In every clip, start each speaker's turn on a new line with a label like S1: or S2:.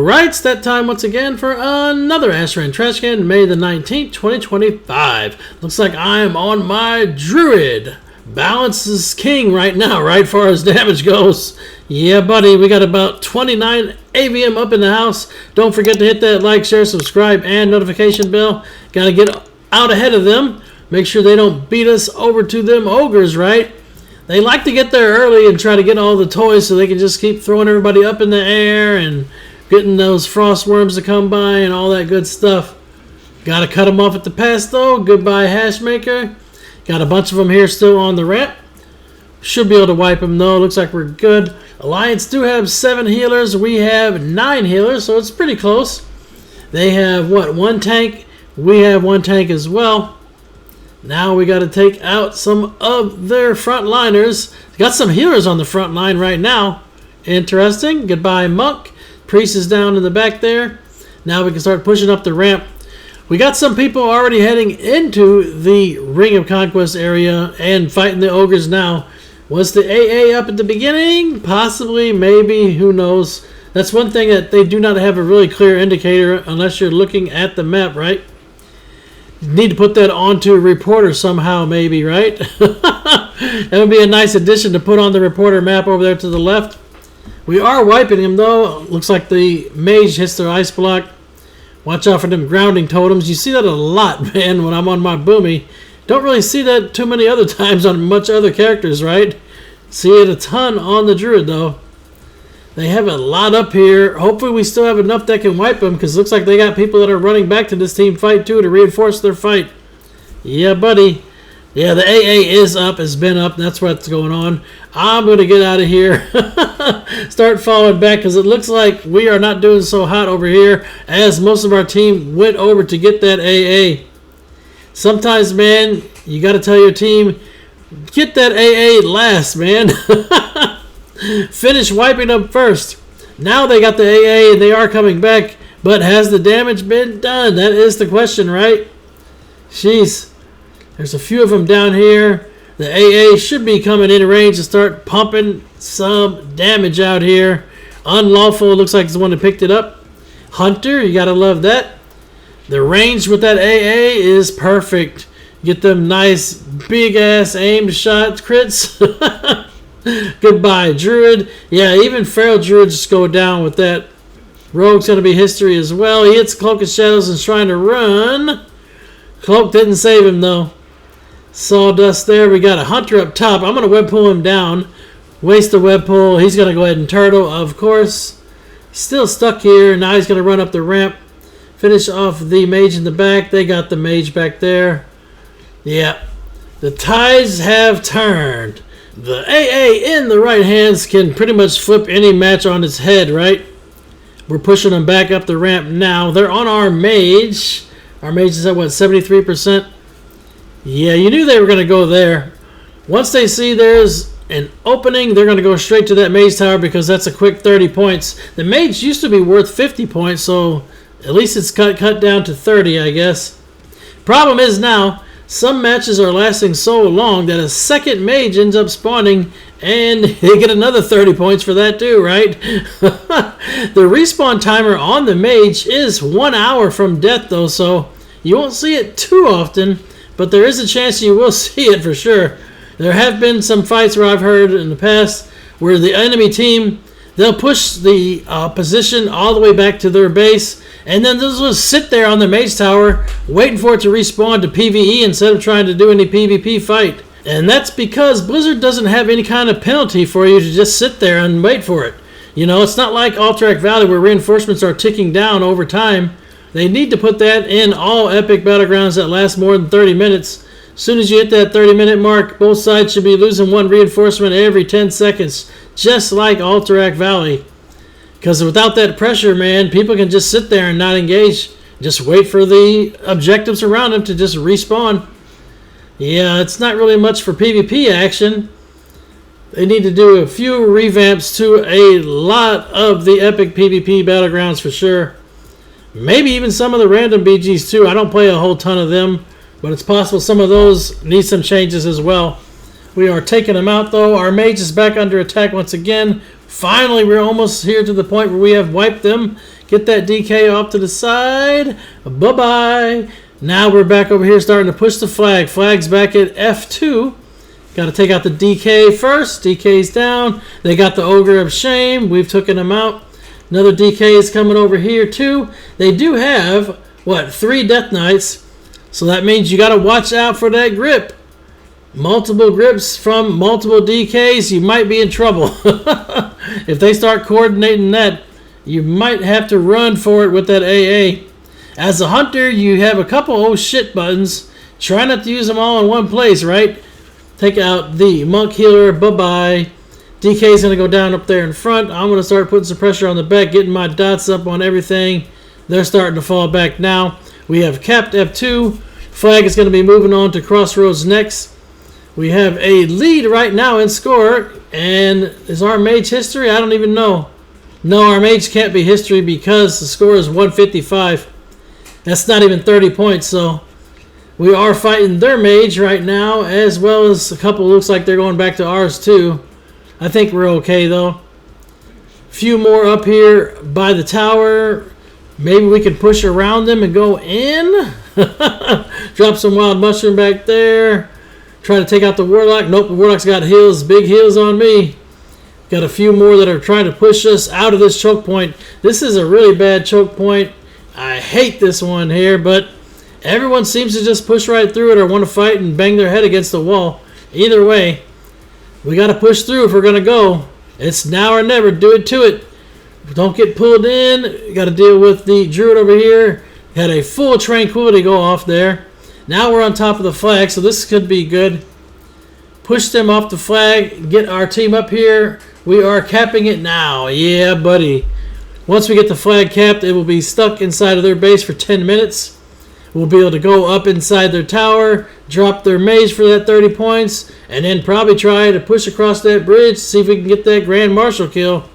S1: Alright, it's that time once again for another Ashran Trash Can, May the 19th, 2025. Looks like I am on my Druid. Balance is king right now, right, far as damage goes. Yeah, buddy, we got about 29 AVM up in the house. Don't forget to hit that like, share, subscribe, and notification bell. Gotta get out ahead of them. Make sure they don't beat us over to them ogres, right? They like to get there early and try to get all the toys so they can just keep throwing everybody up in the air and getting those frost worms to come by and all that good stuff. Gotta cut them off at the pass though. Goodbye, Hashmaker. Got a bunch of them here still on the ramp. Should be able to wipe them though. Looks like we're good. Alliance do have 7 healers. We have 9 healers, so it's pretty close. They have, what, 1 tank? We have 1 tank as well. Now we got to take out some of their frontliners. Got some healers on the front line right now. Interesting. Goodbye, Monk. Priest is down in the back there. Now we can start pushing up the ramp. We got some people already heading into the Ring of Conquest area and fighting the ogres now. Was the AA up at the beginning? Possibly, maybe, who knows. That's one thing that they do not have a really clear indicator unless you're looking at the map, right? You need to put that onto a reporter somehow, maybe, right? That would be a nice addition to put on the reporter map over there to the left. We are wiping him though. Looks like the mage hits their ice block. Watch out for them grounding totems. You see that a lot, man, when I'm on my boomy. Don't really see that too many other times on much other characters, right? See it a ton on the druid though. They have a lot up here. Hopefully we still have enough that can wipe them, because it looks like they got people that are running back to this team fight too to reinforce their fight. Yeah, buddy. Yeah, the AA is up, has been up. That's what's going on. I'm going to get out of here. Start falling back because it looks like we are not doing so hot over here as most of our team went over to get that AA. Sometimes, man, you got to tell your team, get that AA last, man. Finish wiping them first. Now they got the AA and they are coming back, but has the damage been done? That is the question, right? Jeez. There's a few of them down here. The AA should be coming in range to start pumping some damage out here. Unlawful looks like it's the one that picked it up. Hunter, you gotta love that. The range with that AA is perfect. Get them nice big ass aimed shots, crits. Goodbye, Druid. Yeah, even Feral Druid just go down with that. Rogue's gonna be history as well. He hits Cloak of Shadows and is trying to run. Cloak didn't save him though. Sawdust there. We got a Hunter up top. I'm going to web pull him down. Waste the web pull. He's going to go ahead and turtle, of course. Still stuck here. Now he's going to run up the ramp. Finish off the mage in the back. They got the mage back there. Yeah. The tides have turned. The AA in the right hands can pretty much flip any match on its head, right? We're pushing them back up the ramp now. They're on our mage. Our mage is at, what, 73%? Yeah, you knew they were going to go there. Once they see there's an opening, they're going to go straight to that mage tower because that's a quick 30 points. The mage used to be worth 50 points, so at least it's cut down to 30, I guess. Problem is now, some matches are lasting so long that a second mage ends up spawning and they get another 30 points for that too, right? The respawn timer on the mage is 1 hour from death though, so you won't see it too often. But there is a chance you will see it for sure. There have been some fights where I've heard in the past where the enemy team, they'll push the position all the way back to their base, and then they'll just sit there on the mage tower waiting for it to respawn to PvE instead of trying to do any PvP fight. And that's because Blizzard doesn't have any kind of penalty for you to just sit there and wait for it. You know, it's not like Alterac Valley where reinforcements are ticking down over time. They need to put that in all epic battlegrounds that last more than 30 minutes. As soon as you hit that 30-minute mark, both sides should be losing 1 reinforcement every 10 seconds, just like Alterac Valley. Because without that pressure, man, people can just sit there and not engage. Just wait for the objectives around them to just respawn. Yeah, it's not really much for PvP action. They need to do a few revamps to a lot of the epic PvP battlegrounds for sure. Maybe even some of the random BGs too. I don't play a whole ton of them, but it's possible some of those need some changes as well. We are taking them out though. Our mage is back under attack once again. Finally, we're almost here to the point where we have wiped them. Get that DK off to the side. Bye-bye. Now we're back over here starting to push the flag. Flag's back at F2. Got to take out the DK first. DK's down. They got the Ogre of Shame. We've taken him out. Another DK is coming over here too. They do have, what, 3 Death Knights. So that means you got to watch out for that grip. Multiple grips from multiple DKs, you might be in trouble. If they start coordinating that, you might have to run for it with that AA. As a hunter, you have a couple oh shit buttons. Try not to use them all in one place, right? Take out the Monk Healer, bye-bye. DK's going to go down up there in front. I'm going to start putting some pressure on the back, getting my dots up on everything. They're starting to fall back now. We have capped F2. Flag is going to be moving on to Crossroads next. We have a lead right now in score. And is our mage history? I don't even know. No, our mage can't be history because the score is 155. That's not even 30 points, so we are fighting their mage right now, as well as a couple looks like they're going back to ours too. I think we're okay though. Few more up here by the tower. Maybe we can push around them and go in. Drop some wild mushroom back there. Try to take out the warlock. Nope, the warlock's got heals, big heals on me. Got a few more that are trying to push us out of this choke point. This is a really bad choke point. I hate this one here, but everyone seems to just push right through it or want to fight and bang their head against the wall. Either way, we got to push through if we're going to go. It's now or never. Do it to it. Don't get pulled in. You got to deal with the druid over here. Had a full tranquility go off there. Now we're on top of the flag, so this could be good. Push them off the flag. Get our team up here. We are capping it now. Yeah, buddy. Once we get the flag capped, it will be stuck inside of their base for 10 minutes. We'll be able to go up inside their tower, drop their mage for that 30 points, and then probably try to push across that bridge, see if we can get that Grand Marshal kill.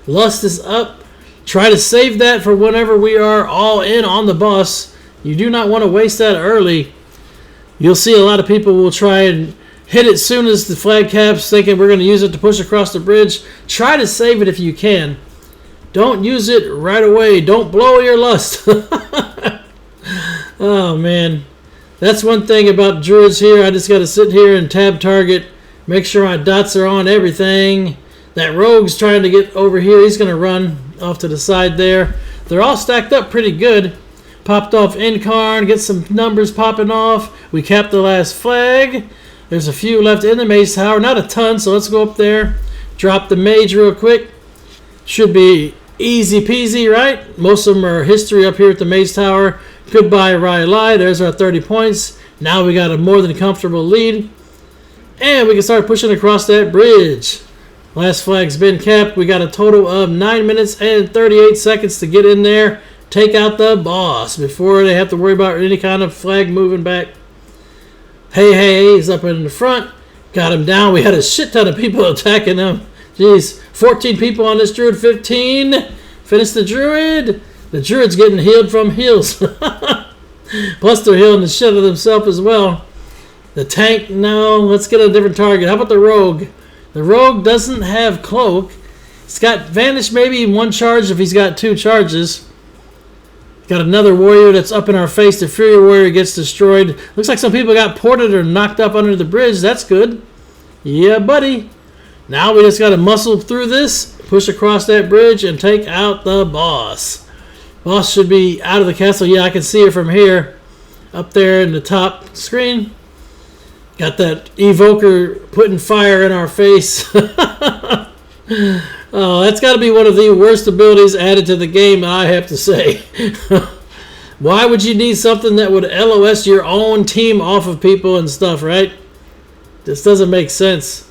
S1: Lust is up. Try to save that for whenever we are all in on the boss. You do not want to waste that early. You'll see a lot of people will try and hit it as soon as the flag caps, thinking we're going to use it to push across the bridge. Try to save it if you can. Don't use it right away. Don't blow your lust. Oh, man. That's one thing about druids here. I just got to sit here and tab target. Make sure my dots are on everything. That rogue's trying to get over here. He's going to run off to the side there. They're all stacked up pretty good. Popped off Incarn. Get some numbers popping off. We capped the last flag. There's a few left in the mage tower. Not a ton, so let's go up there. Drop the mage real quick. Should be easy peasy, right? Most of them are history up here at the mage tower. Goodbye, Rylai. There's our 30 points. Now we got a more than comfortable lead. And we can start pushing across that bridge. Last flag's been capped. We got a total of 9 minutes and 38 seconds to get in there. Take out the boss before they have to worry about any kind of flag moving back. Hey, he's up in the front. Got him down. We had a shit ton of people attacking him. Jeez, 14 people on this druid, 15. Finish the druid. The druid's getting healed from heals. Plus they're healing the shit out of themselves as well. The tank, no. Let's get a different target. How about the rogue? The rogue doesn't have cloak. He's got vanish maybe in 1 charge if he's got 2 charges. Got another warrior that's up in our face. The Fury Warrior gets destroyed. Looks like some people got ported or knocked up under the bridge. That's good. Yeah, buddy. Now we just got to muscle through this, push across that bridge, and take out the boss. Boss should be out of the castle. Yeah, I can see her from here. Up there in the top screen. Got that evoker putting fire in our face. Oh, that's got to be one of the worst abilities added to the game, I have to say. Why would you need something that would LOS your own team off of people and stuff, right? This doesn't make sense.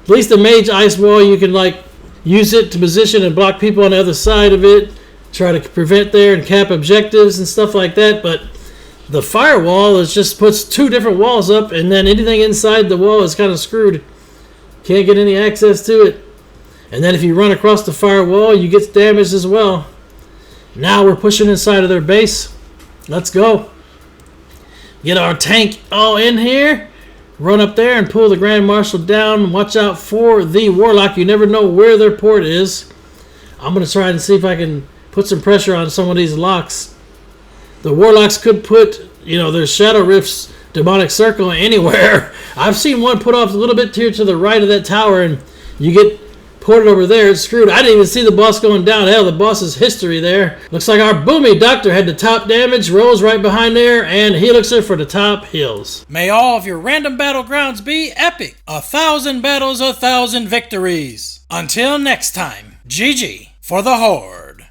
S1: At least the mage ice wall, you can like use it to position and block people on the other side of it. Try to prevent there and cap objectives and stuff like that. But the firewall is just puts 2 different walls up, and then anything inside the wall is kind of screwed. Can't get any access to it. And then if you run across the firewall, you get damaged as well. Now we're pushing inside of their base. Let's go. Get our tank all in here. Run up there and pull the Grand Marshal down. Watch out for the Warlock. You never know where their port is. I'm going to try and see if I can put some pressure on some of these locks. The Warlocks could put, their Shadow Rift's Demonic Circle anywhere. I've seen one put off a little bit here to the right of that tower, and you get ported over there. It's screwed. I didn't even see the boss going down. Hell, the boss's history there. Looks like our Boomy Doctor had the top damage. Rose right behind there, and Helixer for the top heals.
S2: May all of your random battlegrounds be epic. 1,000 battles, 1,000 victories. Until next time, GG for the Horde.